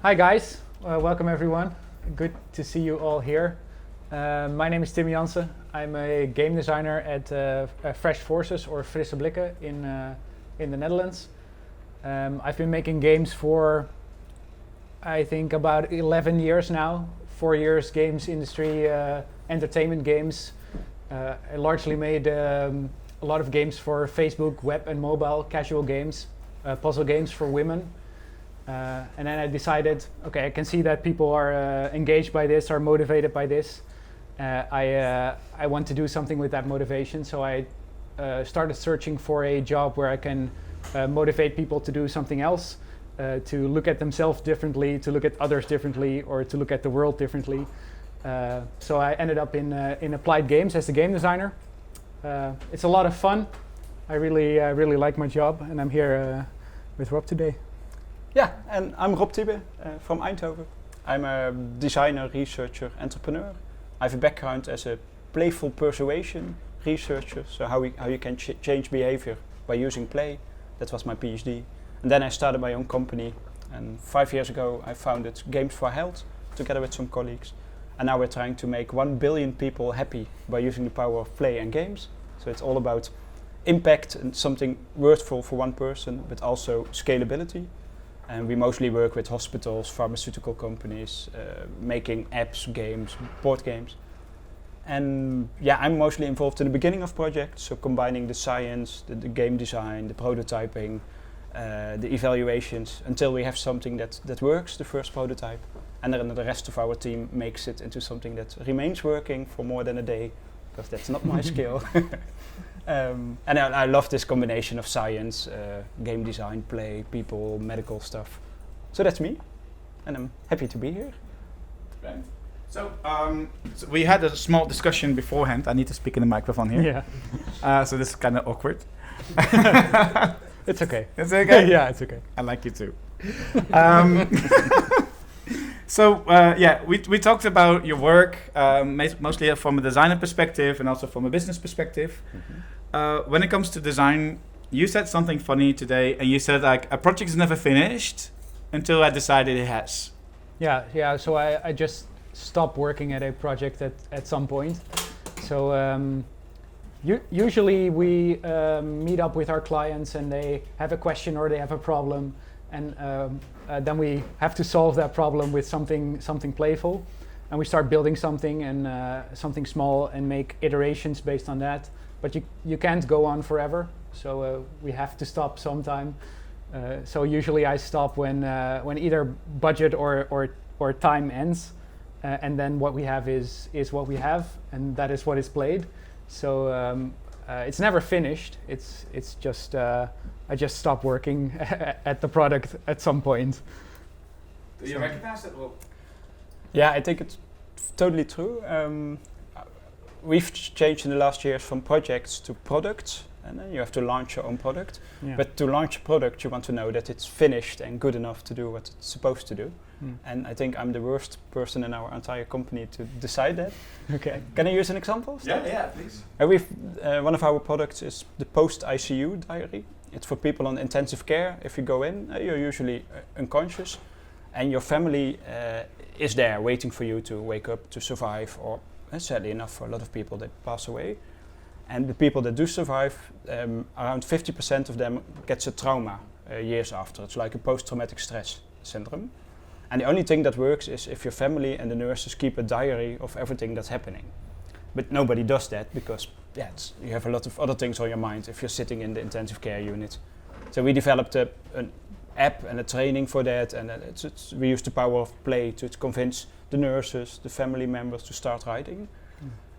Hi guys, welcome everyone. Good to see you all here. My name is Tim Jansen. I'm a game designer at Fresh Forces or Frisse Blikken in the Netherlands. I've been making games for I think about 11 years now. 4 years games industry, entertainment games. I largely made a lot of games for Facebook, web and mobile, casual games, puzzle games for women. And then I decided, okay, I can see that people are engaged by this, are motivated by this. I want to do something with that motivation, so I started searching for a job where I can motivate people to do something else, to look at themselves differently, to look at others differently, or to look at the world differently. So I ended up in applied games as a game designer. It's a lot of fun. I really like my job, and I'm here with Rob today. Yeah, and I'm Rob Tieben from Eindhoven. I'm a designer, researcher, entrepreneur. I have a background as a playful persuasion researcher, so how you can change behavior by using play. That was my PhD. And then I started my own company, and 5 years ago I founded Games for Health together with some colleagues. And now we're trying to make 1 billion people happy by using the power of play and games. So it's all about impact and something worthful for one person, but also scalability. And we mostly work with hospitals, pharmaceutical companies, making apps, games, board games. And yeah, I'm mostly involved in the beginning of projects, so combining the science, the game design, the prototyping, the evaluations, until we have something that works, the first prototype. And then the rest of our team makes it into something that remains working for more than a day, because that's not my skill. And I love this combination of science, game design, play, people, medical stuff. So that's me, and I'm happy to be here. Right. So we had a small discussion beforehand. I need to speak in the microphone here. Yeah. So this is kind of awkward. It's okay. It's okay? Yeah, it's okay. I like you too. So we talked about your work, mostly from a designer perspective and also from a business perspective. Mm-hmm. When it comes to design, you said something funny today, and you said like a project is never finished until I decided it has. Yeah. So I just stopped working at a project at some point. So usually we meet up with our clients and they have a question or they have a problem, and then we have to solve that problem with something playful, and we start building something and something small and make iterations based on that. But you can't go on forever, so we have to stop sometime. So usually I stop when either budget or time ends, and then what we have is what we have, and that is what is played. So it's never finished. It's just I just stop working at the product at some point. Do you recognize that? Well, Yeah, I think it's totally true. We've changed in the last years from projects to products, and then you have to launch your own product. Yeah. But to launch a product, you want to know that it's finished and good enough to do what it's supposed to do. And I think I'm the worst person in our entire company to decide that. Okay. Can I use an example? yeah, please. One of our products is the post-ICU diary. It's for people on intensive care. If you go in, you're usually unconscious, and your family is there waiting for you to wake up, to survive, or sadly enough for a lot of people they pass away. And the people that do survive, around 50% of them gets a trauma years after. It's like a post-traumatic stress syndrome. And the only thing that works is if your family and the nurses keep a diary of everything that's happening. But nobody does that because you have a lot of other things on your mind if you're sitting in the intensive care unit. So we developed an app and a training for that, and we use the power of play to convince the nurses, the family members to start writing.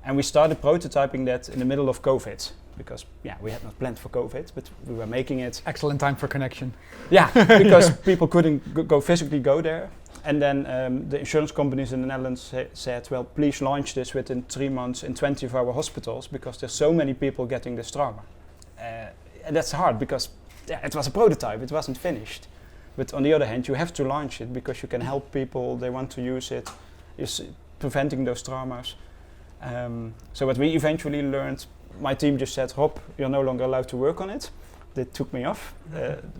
And we started prototyping that in the middle of COVID, because we had not planned for COVID, but we were making it. Excellent time for connection. Yeah, because people couldn't physically go there. And then the insurance companies in the Netherlands said, well, please launch this within 3 months in 20 of our hospitals, because there's so many people getting this trauma. And that's hard because it was a prototype, it wasn't finished. But on the other hand, you have to launch it because you can help people, they want to use it, is preventing those traumas. So what we eventually learned, my team just said, Rob, you're no longer allowed to work on it. they took me off.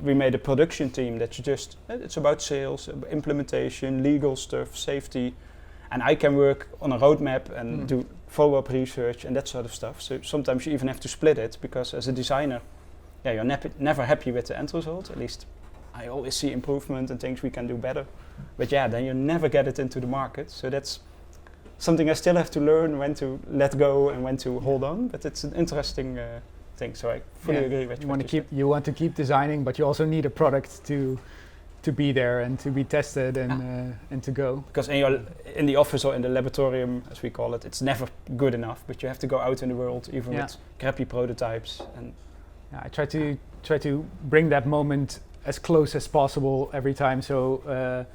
We made a production team that's just, it's about sales, implementation, legal stuff, safety, and I can work on a roadmap and do follow-up research and that sort of stuff. So sometimes you even have to split it, because as a designer, you're never happy with the end result. At least I always see improvement and things we can do better. But then you never get it into the market. So that's something I still have to learn, when to let go and when to hold on. But it's an interesting thing. So I fully agree with you want to keep designing, but you also need a product to be there and to be tested and to go. Because in the office or in the laboratorium, as we call it, it's never good enough. But you have to go out in the world, even with crappy prototypes. And I try to bring that moment as close as possible every time. So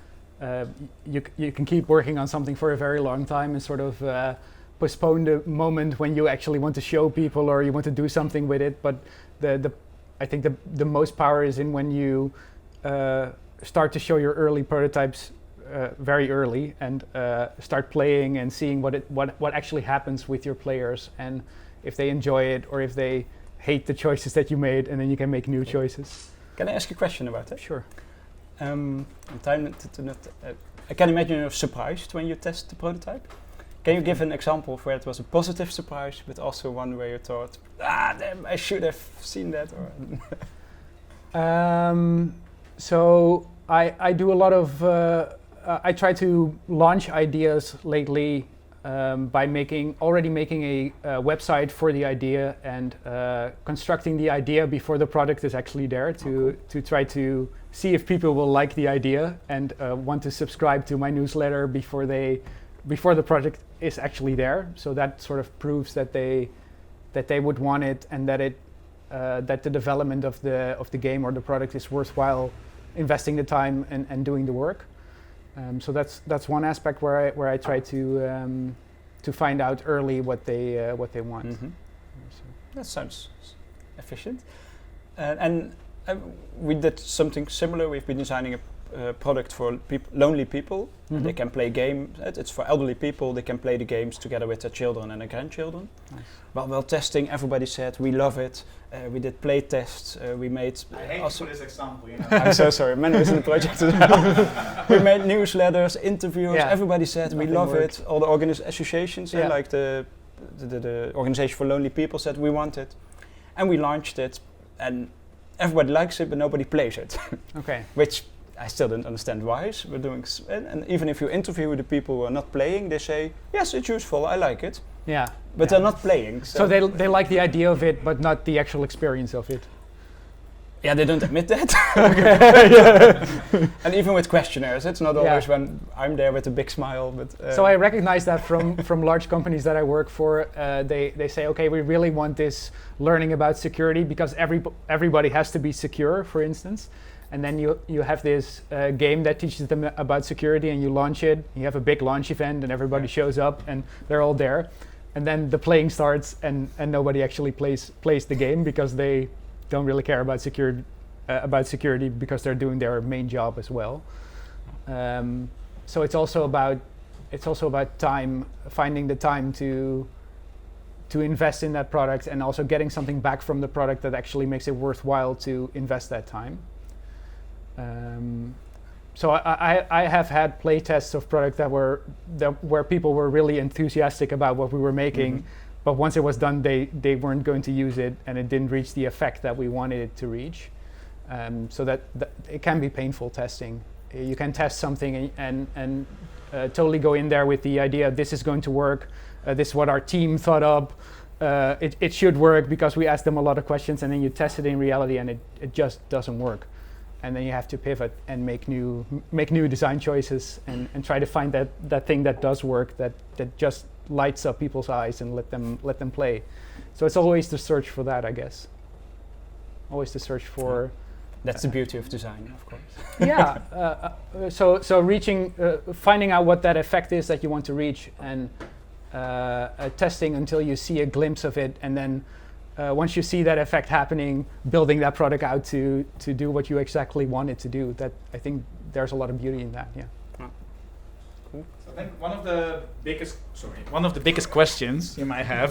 you can keep working on something for a very long time and sort of postpone the moment when you actually want to show people or you want to do something with it. But I think the most power is in when you start to show your early prototypes very early and start playing and seeing what actually happens with your players, and if they enjoy it or if they hate the choices that you made, and then you can make new choices. Can I ask you a question about that? Sure. I can imagine you're surprised when you test the prototype. Can you give an example of where it was a positive surprise, but also one where you thought, damn, I should have seen that? So I do a lot of, I try to launch ideas lately by already making a website for the idea and constructing the idea before the product is actually there to try to see if people will like the idea and want to subscribe to my newsletter before the project is actually there. So that sort of proves that they would want it, and that the development of the game or the product is worthwhile investing the time and doing the work. So that's one aspect where I try to find out early what they want. Mm-hmm. So that sounds efficient. And we did something similar. We've been designing a product for lonely people. Mm-hmm. They can play games. It's for elderly people. They can play the games together with their children and their grandchildren. Nice. While testing, everybody said we love it. We did play tests. We made. I hate for this example. You know? I'm so sorry. Menno is in the project as well. We made newsletters, interviews. Yeah. Everybody said we love works. it. All the associations, like the Organization for Lonely People, said we want it, and we launched it, and everybody likes it, but nobody plays it. Okay. Which I still didn't understand why. So we're doing, and even if you interview the people who are not playing, they say, yes, it's useful, I like it. Yeah. But they're not playing. So they like the idea of it, but not the actual experience of it. Yeah, they don't admit that. And even with questionnaires, it's not always when I'm there with a big smile. But so I recognize that from large companies that I work for. They say, okay, we really want this learning about security because everybody has to be secure, for instance. And then you have this game that teaches them about security, and you launch it. You have a big launch event, and everybody shows up, and they're all there. And then the playing starts, and nobody actually plays the game because they don't really care about security because they're doing their main job as well. So it's also about time, finding the time to invest in that product, and also getting something back from the product that actually makes it worthwhile to invest that time. So I have had play tests of product where people were really enthusiastic about what we were making, but once it was done, they weren't going to use it, and it didn't reach the effect that we wanted it to reach. So that it can be painful testing. You can test something and totally go in there with the idea this is going to work. This is what our team thought up. It should work because we asked them a lot of questions, and then you test it in reality, and it just doesn't work. And then you have to pivot and make new design choices and try to find that thing that does work, that just lights up people's eyes and let them play. So it's always the search for that, I guess. Always the search for. That's the beauty of design, of course. Yeah. So reaching, finding out what that effect is that you want to reach, and testing until you see a glimpse of it, and then. Once you see that effect happening, building that product out to do what you exactly want it to do. That I think there's a lot of beauty in that. Yeah. Oh. Cool. So I think one of the biggest questions you might have.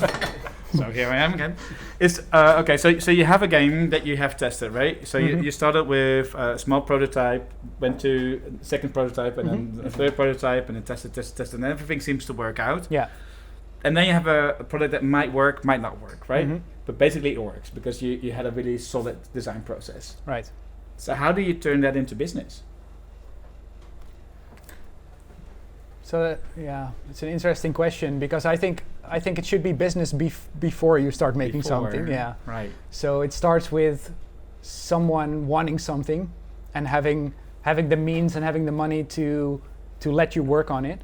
So here I am again. Is okay. So you have a game that you have tested, right? So you started with a small prototype, went to second prototype, and then a third prototype, and then tested, and everything seems to work out. Yeah. And then you have a product that might work, might not work, right? But basically it works because you had a really solid design process. Right. So how do you turn that into business? So it's an interesting question because I think it should be business before you start making something. Yeah. Right. So it starts with someone wanting something and having the means and having the money to let you work on it,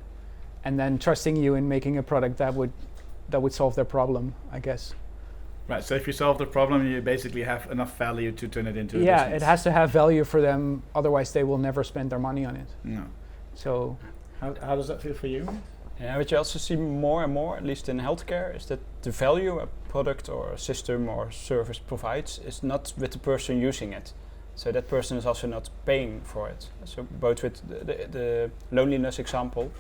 and then trusting you in making a product that would solve their problem, I guess. Right. So if you solve the problem, you basically have enough value to turn it into a Yeah, business. it has to have value for them. Otherwise, they will never spend their money on it. No. So. How does that feel for you? Yeah, what you also see more and more, at least in healthcare, is that the value a product or a system or service provides is not with the person using it. So that person is also not paying for it. So both with the loneliness example,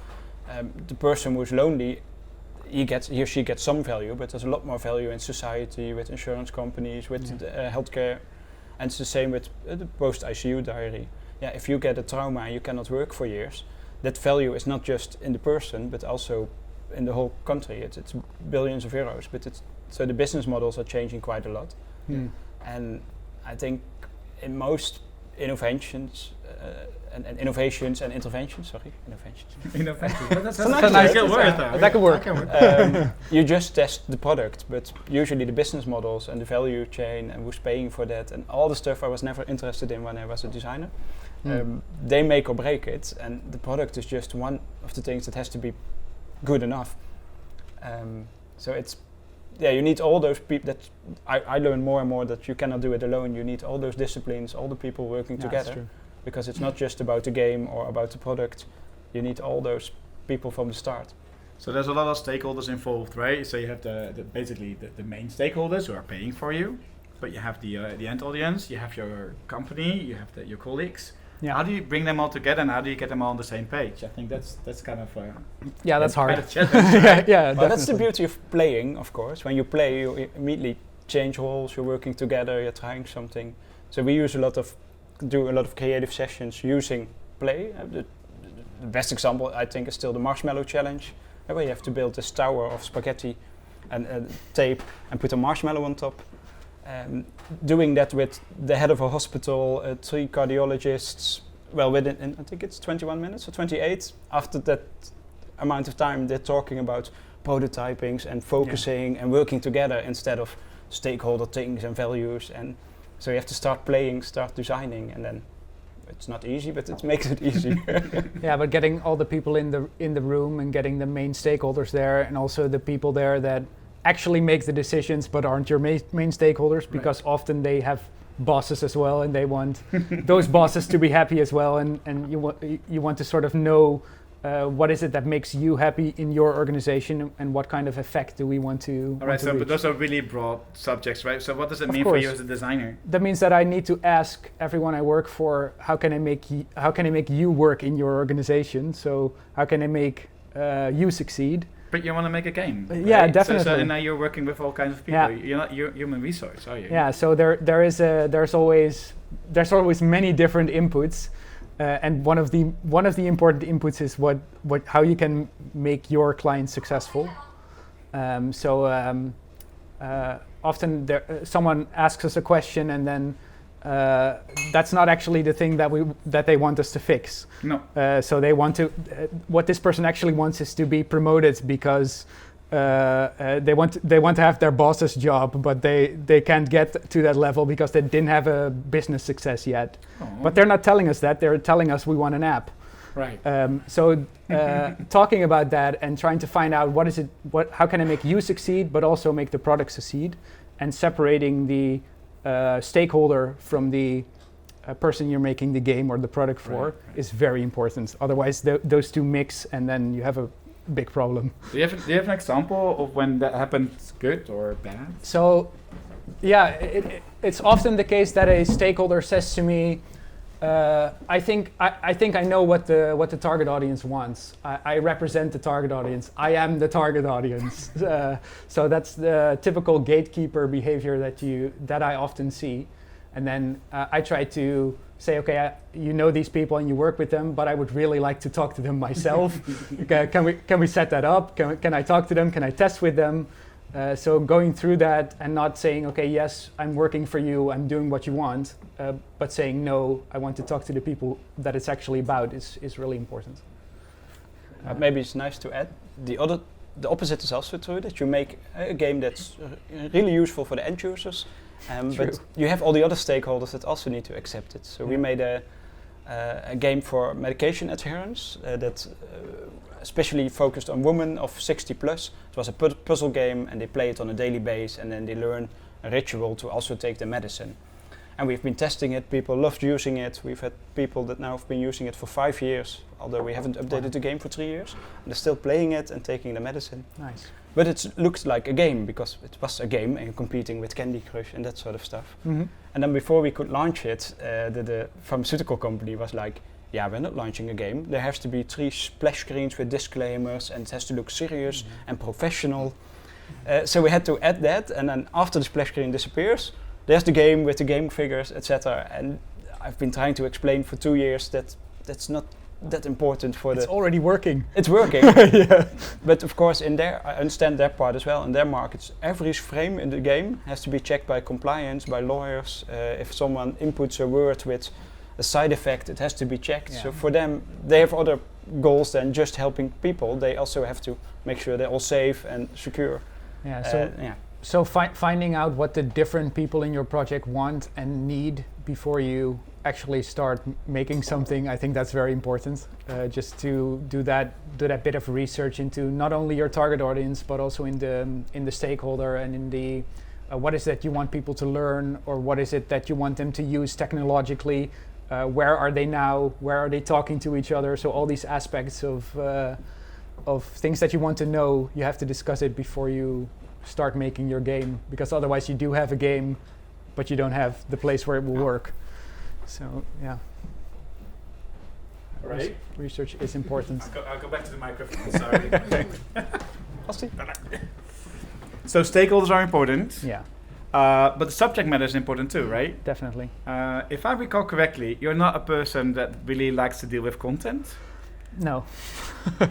the person who's lonely, he or she gets some value, but there's a lot more value in society, with insurance companies, with healthcare, and it's the same with the post-ICU diary. Yeah, if you get a trauma and you cannot work for years, that value is not just in the person, but also in the whole country. It's billions of euros, but so the business models are changing quite a lot. And I think in most innovations and interventions. That's a nice good word, though. That could work. You just test the product, but usually the business models and the value chain and who's paying for that and all the stuff I was never interested in when I was a designer. They make or break it, and the product is just one of the things that has to be good enough. So you need all those people. That I learn more and more that you cannot do it alone. You need all those disciplines, all the people working together, because it's not just about the game or about the product. You need all those people from the start. So there's a lot of stakeholders involved, right? So you have basically the main stakeholders who are paying for you, but you have the end audience, you have your company, you have your colleagues. Yeah. How do you bring them all together, and how do you get them all on the same page? I think that's kind of that's hard. Quite a challenge, right? Well, that's the beauty of playing, of course. When you play, you immediately change roles. You're working together. You're trying something. So we do a lot of creative sessions using play. The best example, I think, is still the marshmallow challenge, where you have to build this tower of spaghetti and tape and put a marshmallow on top. Doing that with the head of a hospital, 3 cardiologists, within I think it's 21 minutes or 28. After that amount of time, they're talking about prototypings and focusing and working together instead of stakeholder things and values. And so you have to start playing, start designing, and then it's not easy, but it makes it easy. Yeah, but getting all the people in the room and getting the main stakeholders there, and also the people there that actually make the decisions but aren't your main stakeholders, because often they have bosses as well, and they want those bosses to be happy as well, and you want to sort of know what is it that makes you happy in your organization, and what kind of effect do we want to All right, so reach. but those are really broad subjects, right? So what does it mean for you as a designer? That means that I need to ask everyone I work for, how can I make you work in your organization? So how can I make you succeed? But you want to make a game, right? Yeah, definitely. So now you're working with all kinds of people. Yeah. You're not human resource, are you? Yeah. So there's always many different inputs, and one of the important inputs is how you can make your client successful. Often someone asks us a question, and then that's not actually the thing that they want us to fix. No. So they want to. What this person actually wants is to be promoted, because they want to have their boss's job, but they can't get to that level because they didn't have a business success yet. Aww. But they're not telling us that. They're telling us we want an app. Right. Talking about that and trying to find out how can I make you succeed, but also make the product succeed, and separating the stakeholder from the person you're making the game or the product for is very important. Otherwise, those two mix, and then you have a big problem. Do you have an example of when that happened, good or bad? So, yeah, it's often the case that a stakeholder says to me, I think I know what the target audience wants. I represent the target audience. I am the target audience. So that's the typical gatekeeper behavior that I often see. And then I try to say, okay, you know these people and you work with them, but I would really like to talk to them myself. Can we set that up? Can I talk to them? Can I test with them? So going through that and not saying, okay, yes, I'm working for you, I'm doing what you want, but saying, no, I want to talk to the people that it's actually about is really important. Maybe it's nice to add, the opposite is also true, that you make a game that's really useful for the end users, but you have all the other stakeholders that also need to accept it. So we made a game for medication adherence that especially focused on women of 60 plus. It was a puzzle game and they play it on a daily basis and then they learn a ritual to also take the medicine. And we've been testing it, people loved using it. We've had people that now have been using it for 5 years, although we haven't updated the game for 3 years. And they're still playing it and taking the medicine. Nice. But it looks like a game because it was a game and competing with Candy Crush and that sort of stuff. Mm-hmm. And then before we could launch it, the pharmaceutical company was like, yeah, we're not launching a game. There has to be 3 splash screens with disclaimers and it has to look serious and professional. So we had to add that, and then after the splash screen disappears, there's the game with the game figures, etc. And I've been trying to explain for 2 years that that's not that important for It's already working. It's working. Yeah. But of course, I understand their part as well. In their markets, every frame in the game has to be checked by compliance, by lawyers. If someone inputs a word with a side effect, it has to be checked. Yeah. So for them, they have other goals than just helping people. They also have to make sure they're all safe and secure. Yeah. So finding out what the different people in your project want and need before you actually start making something, I think that's very important. Just to do that bit of research into not only your target audience, but also in the stakeholder and in the what is that you want people to learn, or what is it that you want them to use technologically. Where are they now? Where are they talking to each other? So all these aspects of things that you want to know, you have to discuss it before you start making your game, because otherwise you do have a game, but you don't have the place where it will work. So yeah. Right. Research is important. I'll go back to the microphone. Sorry. Asti? So stakeholders are important. Yeah, But the subject matter is important too, right? definitely. If I recall correctly, you're not a person that really likes to deal with content. No.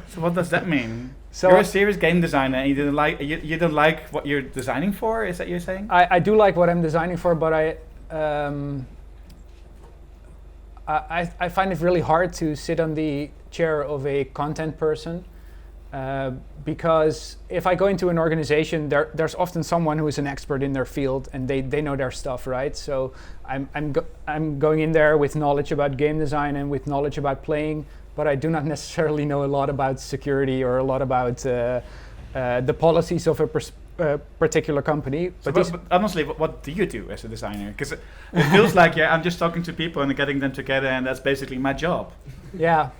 So what does that mean? So You're a serious game designer, and you don't like what you're designing for. Is that you're saying? I do like what I'm designing for, but I find it really hard to sit on the chair of a content person, because if I go into an organization, there's often someone who is an expert in their field and they know their stuff, right? So I'm going in there with knowledge about game design and with knowledge about playing, but I do not necessarily know a lot about security or a lot about the policies of a particular company. So but honestly, what do you do as a designer? Because it feels like I'm just talking to people and getting them together, and that's basically my job. Yeah,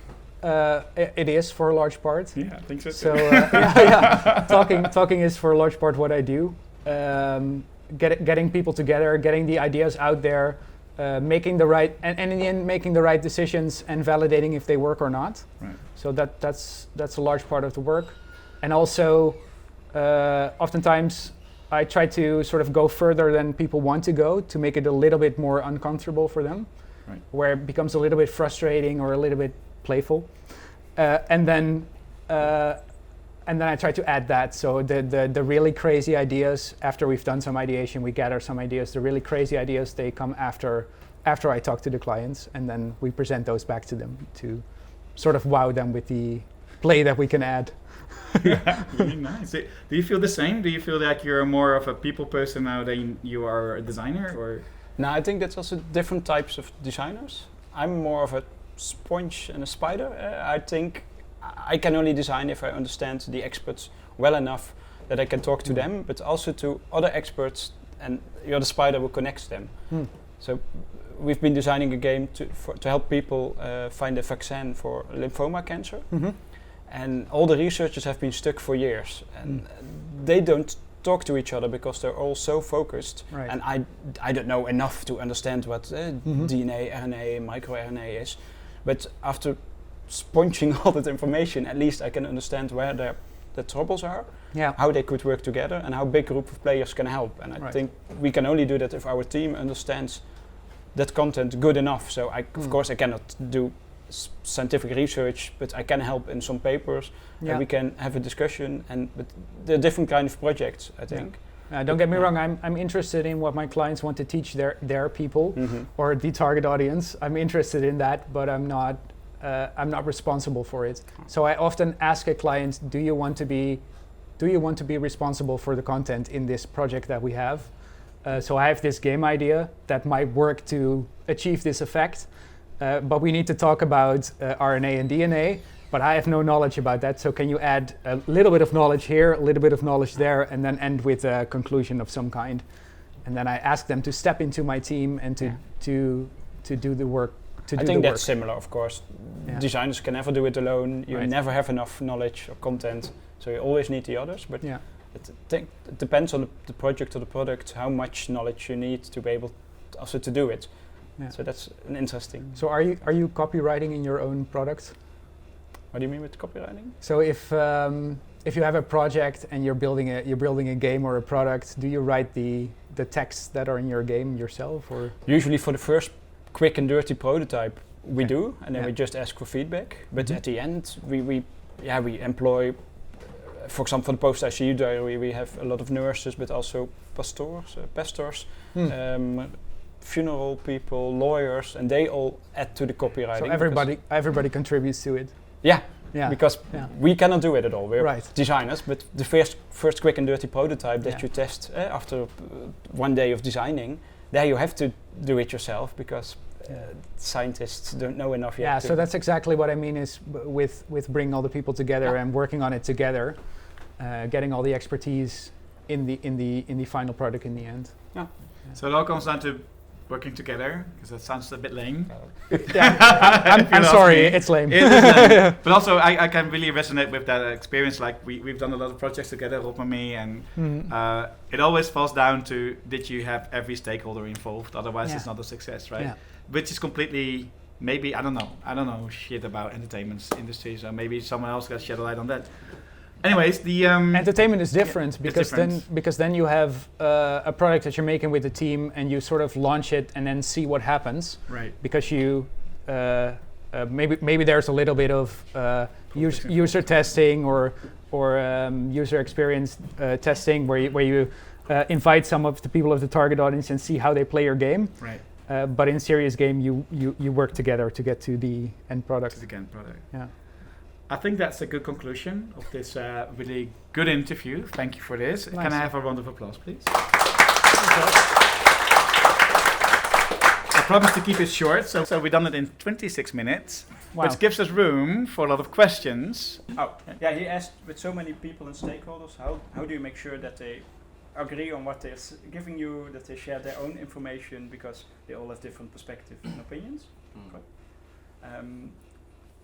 it is for a large part. Yeah, I think so too. So yeah. Talking is for a large part what I do. Getting people together, getting the ideas out there, making the right and in the end making the right decisions and validating if they work or not. Right. So that's a large part of the work, and also oftentimes I try to sort of go further than people want to go to make it a little bit more uncomfortable for them, right, where it becomes a little bit frustrating or a little bit playful, and then I try to add that. So the really crazy ideas, after we've done some ideation, we gather some ideas. The really crazy ideas, they come after I talk to the clients, and then we present those back to them to sort of wow them with the play that we can add. Yeah, really nice. Do you feel the same? Do you feel like you're more of a people person now than you are a designer, or? No, I think that's also different types of designers. I'm more of a sponge and a spider. I think I can only design if I understand the experts well enough that I can talk to them, but also to other experts, and you're the spider who connects them. So we've been designing a game to help people find a vaccine for lymphoma cancer. Mm-hmm. And all the researchers have been stuck for years, and they don't talk to each other because they're all so focused. Right. And I don't know enough to understand what DNA, RNA, microRNA is. But after sponging all that information, at least I can understand where the troubles are, how they could work together, and how big group of players can help. And I think we can only do that if our team understands that content good enough. So of course I cannot do scientific research, but I can help in some papers, and we can have a discussion. But they're different kind of projects, I think. Don't get me wrong, I'm interested in what my clients want to teach their people or the target audience. I'm interested in that, but I'm not responsible for it. So I often ask a client, do you want to be responsible for the content in this project that we have? So I have this game idea that might work to achieve this effect, but we need to talk about RNA and DNA, but I have no knowledge about that. So can you add a little bit of knowledge here, a little bit of knowledge there, and then end with a conclusion of some kind? And then I ask them to step into my team and to do the work. I think that's similar, of course. Designers can never do it alone. You never have enough knowledge or content, so you always need the others. But it depends on the project or the product, how much knowledge you need to be able also to do it. Yeah. So that's an interesting. So are you copywriting in your own product? What do you mean with copywriting? So if you have a project and you're building a game or a product, do you write the texts that are in your game yourself, or? Usually for the first quick and dirty prototype we do, and then we just ask for feedback. But at the end we employ, for example, for the post-ICU diary we have a lot of nurses, but also pastors, funeral people, lawyers, and they all add to the copywriting. So everybody contributes to it. Because we cannot do it at all. We're designers, but the first quick and dirty prototype that you test after 1 day of designing, there you have to do it yourself because scientists don't know enough yet. Yeah, so that's exactly what I mean is with bringing all the people together and working on it together, getting all the expertise in the final product in the end. Yeah. So it all comes down to working together, because that sounds a bit lame. I'm sorry, it's lame. It is lame. But also, I can really resonate with that experience. Like we've done a lot of projects together, Rob and me, and it always falls down to, did you have every stakeholder involved? Otherwise, it's not a success, right? Yeah. Which is completely, maybe, I don't know shit about entertainment industry, so maybe someone else can shed a light on that. Anyways, the entertainment is different because then you have a product that you're making with the team and you sort of launch it and then see what happens. Right. Because you maybe there's a little bit of user testing or user experience testing where you invite some of the people of the target audience and see how they play your game. Right. But in serious game, you work together to get to the end product. To the end product. Yeah. I think that's a good conclusion of this really good interview. Thank you for this. Nice. Can I have a round of applause, please? I promise to keep it short, so we've done it in 26 minutes, which gives us room for a lot of questions. Oh, yeah, he asked, with so many people and stakeholders, how do you make sure that they agree on what they're giving you, that they share their own information, because they all have different perspectives and opinions?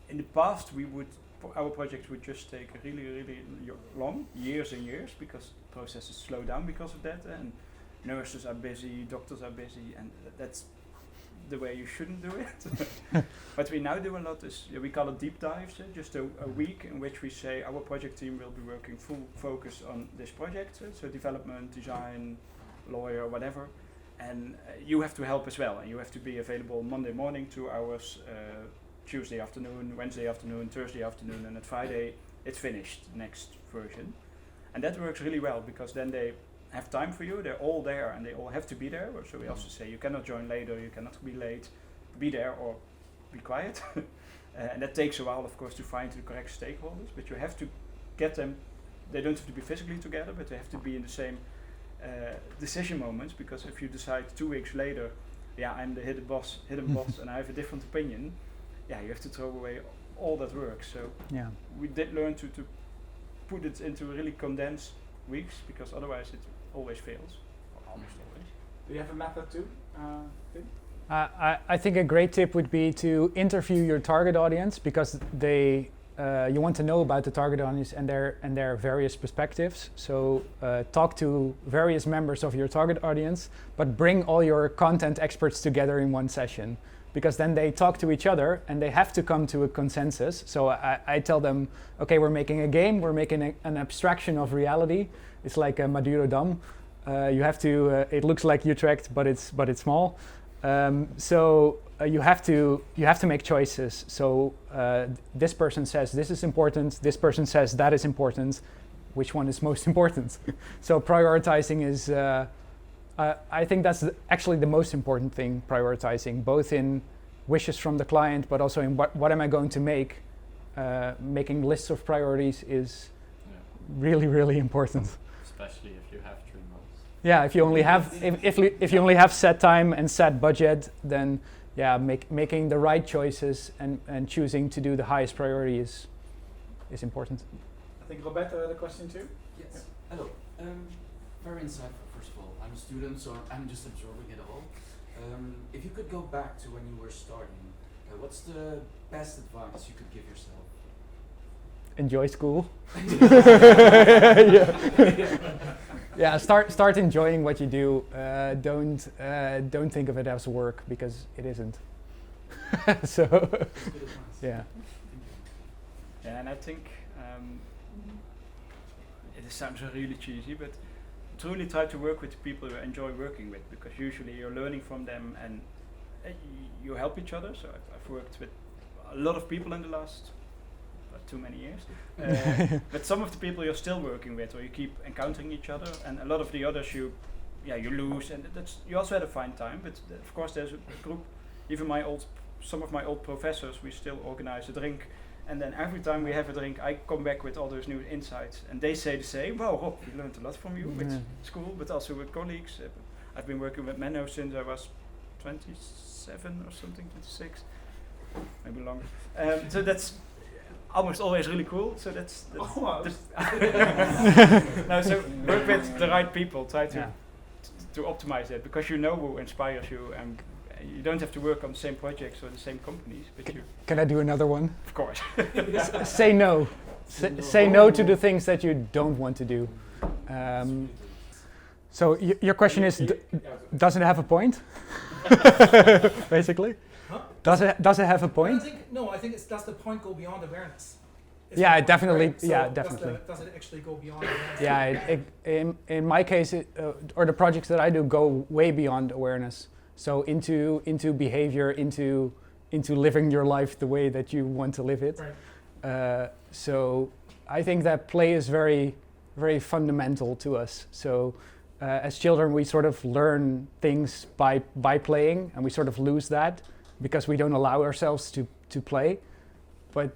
In the past, our project would just take really, really long, years and years, because processes slow down because of that, and nurses are busy, doctors are busy, and that's the way you shouldn't do it. What we now do a lot is, we call it deep dives, just a week in which we say our project team will be working full focus on this project, so development, design, lawyer, whatever, and you have to help as well, and you have to be available Monday morning 2 hours, Tuesday afternoon, Wednesday afternoon, Thursday afternoon, and at Friday it's finished, next version. And that works really well because then they have time for you, they're all there and they all have to be there. So we also say you cannot join later, you cannot be late, be there or be quiet. And that takes a while, of course, to find the correct stakeholders, but you have to get them, they don't have to be physically together, but they have to be in the same decision moments, because if you decide 2 weeks later, I'm the hidden boss and I have a different opinion, you have to throw away all that work. So we did learn to put it into really condensed weeks, because otherwise it always fails, or almost always. Do you have a method too? I think a great tip would be to interview your target audience, because they you want to know about the target audience and their various perspectives. So talk to various members of your target audience, but bring all your content experts together in one session, because then they talk to each other and they have to come to a consensus. So I tell them, okay, we're making a game, we're making an abstraction of reality. It's like a Madurodam. You have to. It looks like Utrecht, but it's small. You have to make choices. So this person says this is important. This person says that is important. Which one is most important? So prioritizing is. I think that's actually the most important thing. Prioritizing, both in wishes from the client, but also in what am I going to make. Making lists of priorities is really important. Especially if you have 3 months. Yeah, if you only have if you only have set time and set budget, then making the right choices and choosing to do the highest priority is important. I think Roberto had a question too. Yes. Yeah. Hello. Very insightful. First of all, I'm a student, so I'm just absorbing it all. If you could go back to when you were starting, what's the best advice you could give yourself? Enjoy school. Yeah. Start enjoying what you do. Don't think of it as work, because it isn't. So yeah. Yeah, and I think it sounds really cheesy, but truly try to work with people you enjoy working with, because usually you're learning from them and you help each other. So I've worked with a lot of people in the last too many years, but some of the people you're still working with, or you keep encountering each other, and a lot of the others you lose, and you also had a fine time. But of course there's a group, even some of my old professors, we still organize a drink. And then every time we have a drink, I come back with all those new insights, and they say the same. Well, Rob, we learned a lot from you with school, but also with colleagues. I've been working with Menno since I was 27 or something, 26, maybe longer. So that's almost always really cool. So that's no. So work with the right people. Try to optimize it, because you know who inspires you, and you don't have to work on the same projects or the same companies. But can I do another one? Of course. Say no. Say no to the things that you don't want to do. So your question is, does it have a point? Basically, huh? Does it have a point? I think does the point go beyond awareness? Yeah, definitely. Right? So yeah, definitely. Does it actually go beyond awareness? Yeah, in my case, or the projects that I do go way beyond awareness. So into behavior, into living your life the way that you want to live it. Right. So I think that play is very, very fundamental to us. So as children, we sort of learn things by playing, and we sort of lose that because we don't allow ourselves to play. But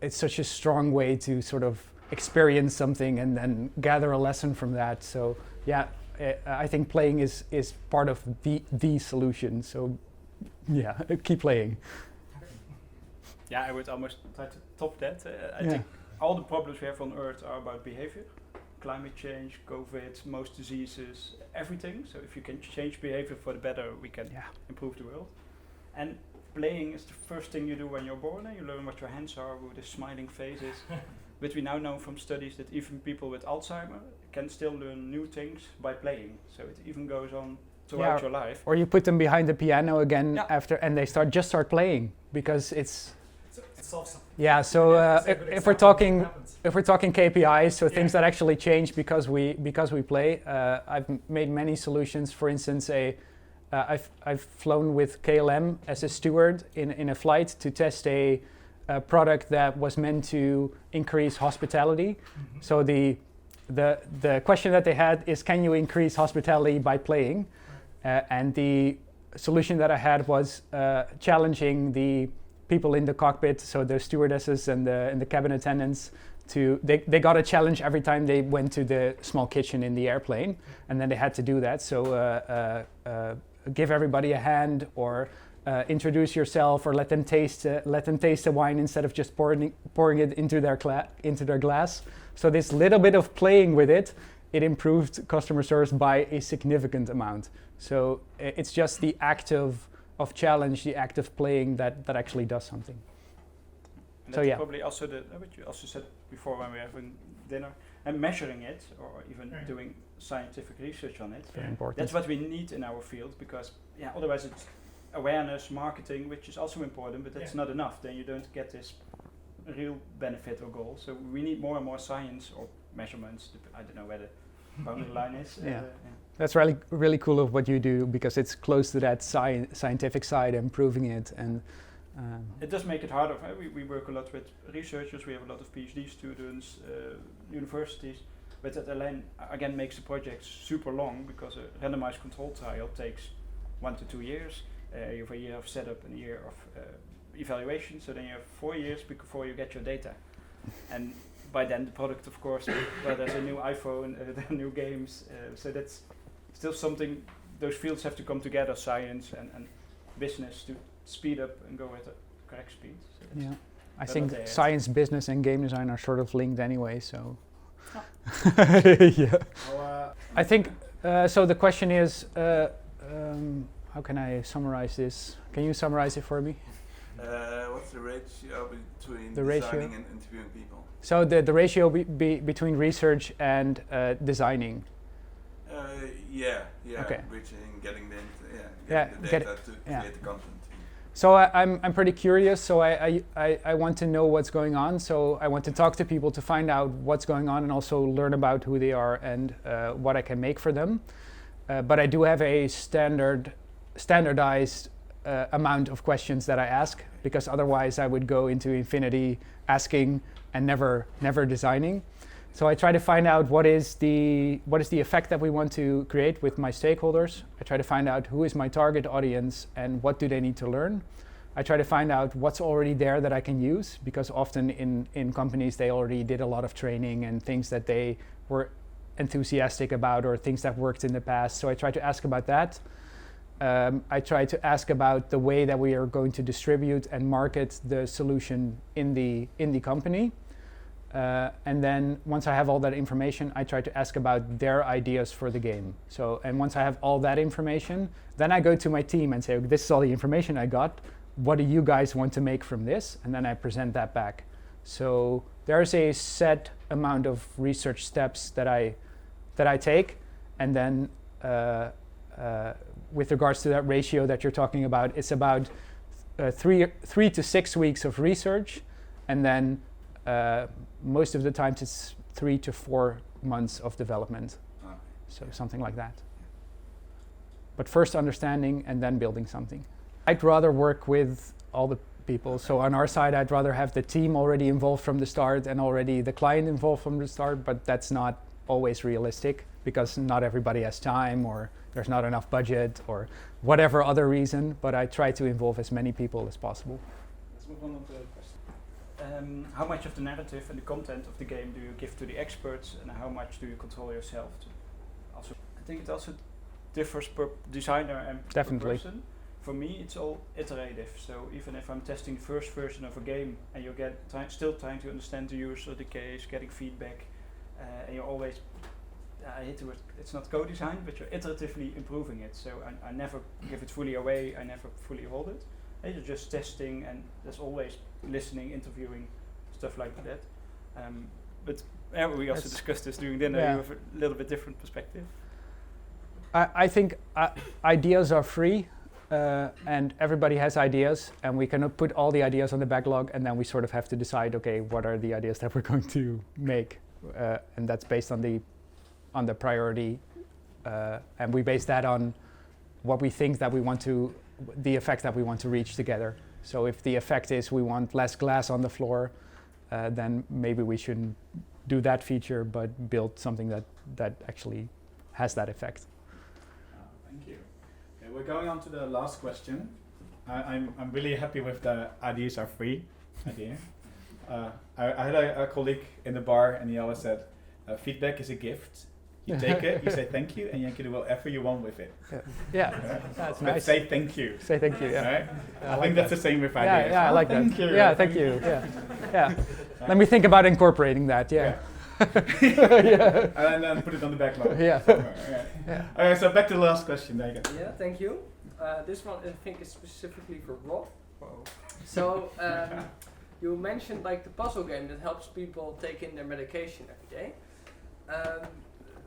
it's such a strong way to sort of experience something and then gather a lesson from that. So yeah. I think playing is part of the solution. So, yeah, keep playing. Yeah, I would almost try to top that. I think all the problems we have on Earth are about behavior. Climate change, COVID, most diseases, everything. So if you can change behavior for the better, we can improve the world. And playing is the first thing you do when you're born, and you learn what your hands are, who the smiling face is. But we now know from studies that even people with Alzheimer can still learn new things by playing. So it even goes on throughout your life. Or you put them behind the piano again after, and they start playing, because it solves something. Yeah. So if we're talking KPIs, so things that actually change because we play. I've made many solutions. For instance, I've flown with KLM as a steward in a flight to test a product that was meant to increase hospitality. Mm-hmm. So the question that they had is, can you increase hospitality by playing? And the solution that I had was challenging the people in the cockpit, so the stewardesses and the cabin attendants, they got a challenge every time they went to the small kitchen in the airplane, and then they had to do that. So give everybody a hand, or introduce yourself, or let them taste the wine instead of just pouring it into their glass. So this little bit of playing with it improved customer service by a significant amount. So it's just the act of challenge, the act of playing that actually does something. And So that's yeah. probably also what you also said before when we were having dinner, and measuring it or even Right. doing scientific research on it. Very important. That's what we need in our field, because otherwise it's awareness, marketing, which is also important, but that's not enough. Then you don't get this real benefit or goal. So we need more and more science or measurements. I don't know where the boundary line is. Yeah. That's really cool of what you do, because it's close to that scientific side and proving it. And it does make it harder. We work a lot with researchers. We have a lot of PhD students, universities. But that again makes the project super long, because a randomized control trial takes 1 to 2 years. You have a year of setup and a year of evaluation. So then you have 4 years before you get your data. And by then the product, of course, well, there's a new iPhone, there are new games. So that's still something, those fields have to come together, science and business, to speed up and go at the correct speed. So yeah, I They're think not there yet. science, business, and game design are sort of linked anyway. So, yeah. I think so. The question is, how can I summarize this? Can you summarize it for me? What's the ratio between The designing ratio? and interviewing people? So the ratio between research and designing. Yeah, Okay. reaching, getting the Yeah, the get data it, to yeah. create the content. So I'm pretty curious. So I want to know what's going on. So I want to talk to people to find out what's going on, and also learn about who they are and what I can make for them. But I do have a standardized amount of questions that I ask, because otherwise I would go into infinity asking and never designing. So I try to find out what is the effect that we want to create with my stakeholders. I try to find out who is my target audience and what do they need to learn. I try to find out what's already there that I can use, because often in companies they already did a lot of training and things that they were enthusiastic about, or things that worked in the past. So I try to ask about that. I try to ask about the way that we are going to distribute and market the solution in the company. And then once I have all that information, I try to ask about their ideas for the game. So, and once I have all that information, then I go to my team and say, okay, this is all the information I got. What do you guys want to make from this? And then I present that back. So there's a set amount of research steps that I take, and then with regards to that ratio that you're talking about, it's about 3 to 6 weeks of research, and then most of the times it's 3 to 4 months of development. So something like that. But first understanding and then building something. I'd rather work with all the people. So on our side, I'd rather have the team already involved from the start and already the client involved from the start, but that's not always realistic, because not everybody has time, or there's not enough budget, or whatever other reason, but I try to involve as many people as possible. Let's move on to the question. How much of the narrative and the content of the game do you give to the experts, and how much do you control yourself? Also, I think it also differs per designer and Definitely. per person. For me, it's all iterative. So even if I'm testing the first version of a game, and you get still trying to understand the user, the case, getting feedback, and you're always, I hate the word, it's not co-design, but you're iteratively improving it. So I never give it fully away, I never fully hold it. And you're just testing, and there's always listening, interviewing, stuff like that. But we also discussed this during dinner. Yeah. You have a little bit different perspective. I think ideas are free, and everybody has ideas, and we cannot put all the ideas on the backlog, and then we sort of have to decide, okay, what are the ideas that we're going to make, and that's based on the priority, and we base that on what we think that we want to, the effect that we want to reach together. So if the effect is we want less glass on the floor, then maybe we shouldn't do that feature, but build something that actually has that effect. Thank you. Okay, we're going on to the last question. I'm really happy with the ideas are free idea. I had a colleague in the bar, and he always said, feedback is a gift. You take it, you say thank you, and you can do whatever you want with it. Yeah, Right? that's But nice. say thank you. Say thank you. Yeah. Right? Yeah, I think that's the same with Yeah, ideas. yeah, I like that. Thank you. Yeah, thank you. Yeah, yeah. Let me think about incorporating that. Yeah. And then put it on the backlog. Yeah. somewhere, yeah. Yeah. Okay, so back to the last question. There you go. Yeah, thank you. This one I think is specifically for Rob. So You mentioned like the puzzle game that helps people take in their medication every day.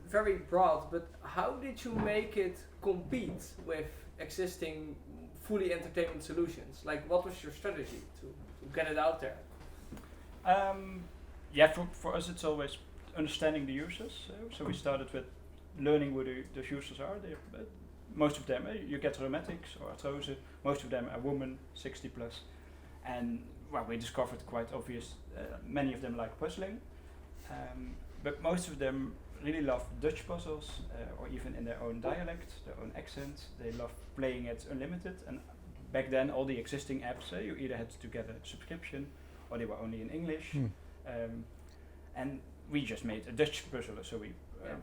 Very broad, but how did you make it compete with existing fully entertainment solutions? Like, what was your strategy to get it out there? For us it's always understanding the users. So we started with learning who those users are. Most of them, you get rheumatics or arthrose, most of them are women, 60 plus. And well, we discovered quite obvious, many of them like puzzling, but most of them really love Dutch puzzles, or even in their own dialect, their own accent. They love playing it unlimited, and back then all the existing apps, you either had to get a subscription or they were only in English. And we just made a Dutch puzzler, so we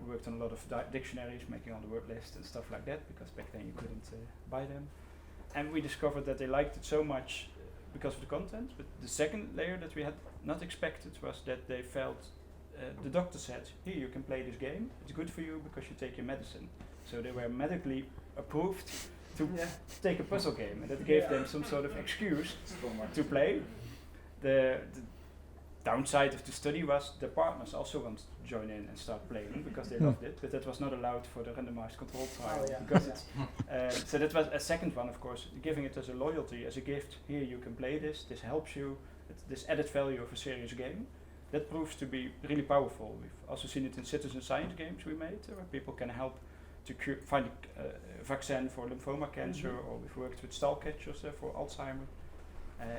worked on a lot of dictionaries, making all the word lists and stuff like that, because back then you couldn't buy them. And we discovered that they liked it so much because of the content, but the second layer that we had not expected was that they felt, the doctor said, here you can play this game, it's good for you because you take your medicine. So they were medically approved to take a puzzle game, and that gave them some sort of excuse to play. The downside of the study was the partners also wanted to join in and start playing because they loved it, but that was not allowed for the randomized control trial. Because it's, so that was a second one, of course, giving it as a loyalty, as a gift. Here you can play this helps you, this added value of a serious game. That proves to be really powerful. We've also seen it in citizen science games we made, where people can help to find a vaccine for lymphoma cancer, or we've worked with stall catchers for Alzheimer.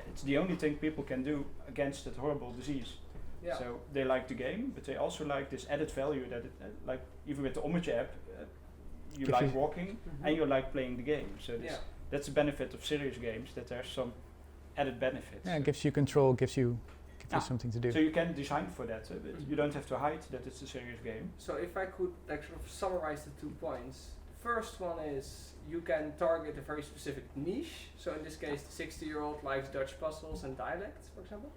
It's the only thing people can do against that horrible disease. Yeah. So they like the game, but they also like this added value that it, like even with the Ommetje app, you like walking and you like playing the game. So that's the benefit of serious games, that there's some added benefits. Yeah, it gives you control, gives you something to do. So you can design for that. You don't have to hide that it's a serious game. So if I could like sort of summarize the 2 points. First one is you can target a very specific niche. So in this case, the 60-year-old likes Dutch puzzles and dialects, for example.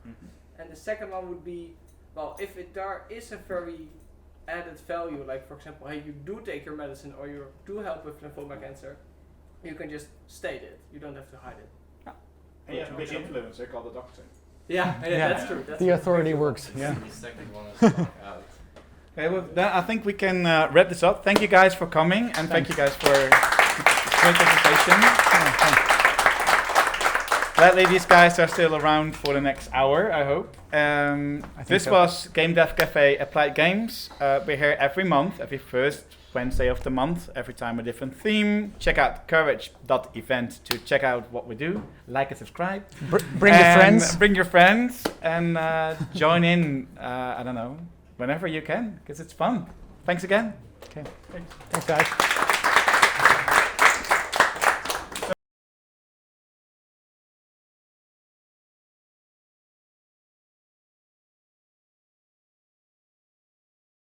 And the second one would be, well, if there is a very added value, like for example, hey, you do take your medicine or you do help with lymphoma cancer, you can just state it. You don't have to hide it. And you have a big influencer called the doctor. Yeah, that's true. That's the authority works. Yeah. The second one is out. Okay, well, then I think we can wrap this up. Thank you guys for coming, and thank you guys for great presentation. Gladly, these guys are still around for the next hour, I hope. This was GameDevCafe Applied Games. We're here every month, every first Wednesday of the month, every time a different theme. Check out courage.event to check out what we do. Like and subscribe. Bring your friends. Bring your friends and join in, I don't know, whenever you can, because it's fun. Thanks again. Okay. Thanks guys.